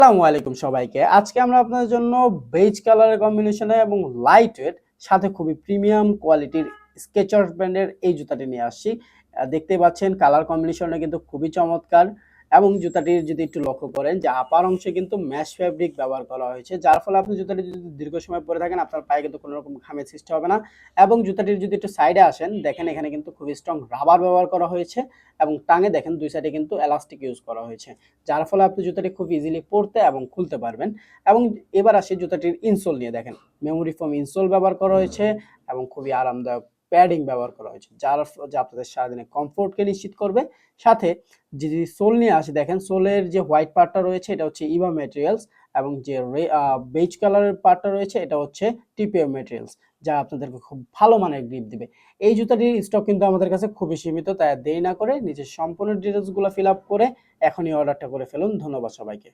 আসসালামু আলাইকুম সবাইকে। আজকে আমরা আপনাদের জন্য বেজ কালারের কম্বিনেশনে এবং লাইট ওয়েট সাথে খুবই প্রিমিয়াম কোয়ালিটির স্কেচার্স ব্র্যান্ডের এই জুতাটি নিয়ে আসছি। দেখতেই পাচ্ছেন কালার কম্বিনেশনটা কিন্তু খুবই চমৎকার এবং জুতাটির যদি একটু লক্ষ্য করেন যে আপার অংশে কিন্তু ম্যাশ ফেব্রিক ব্যবহার করা হয়েছে। যার ফলে আপনি জুতাটি যদি দীর্ঘ সময় পরে থাকেন আপনার পায়ে কিন্তু কোনো রকম ঘামের সৃষ্টি হবে না। এবং জুতাটির যদি একটু সাইডে আসেন দেখেন এখানে কিন্তু খুবই স্ট্রং রাবার ব্যবহার করা হয়েছে এবং টাঙে দেখেন ২ সাইডে কিন্তু এলাস্টিক ইউজ করা হয়েছে। যার ফলে আপনি জুতাটি খুব ইজিলি পরতে এবং খুলতে পারবেন। এবং এবার আসি জুতাটির ইনসোল নিয়ে দেখেন মেমোরি ফোম ইনসোল ব্যবহার করা হয়েছে এবং খুবই আরামদায়ক প্যাডিং ব্যবহার করা হয়েছে যা আপনাদের সারাদিনে কমফোর্টকে নিশ্চিত করবে। সাথে যদি সোল নিয়ে আসি দেখেন সোলের যে হোয়াইট পার্টটা রয়েছে এটা হচ্ছে ইভা ম্যাটেরিয়ালস এবং যে বেজ কালারের পার্টটা রয়েছে এটা হচ্ছে টিপিও ম্যাটেরিয়ালস, যা আপনাদেরকে খুব ভালো মানের গ্রিপ দিবে। এই জুতাটির স্টক কিন্তু আমাদের কাছে খুবই সীমিত, তাই আর দেরি না করে নিজের সম্পূর্ণ ডিটেলসগুলো ফিল আপ করে এখনই অর্ডারটা করে ফেলুন। ধন্যবাদ সবাইকে।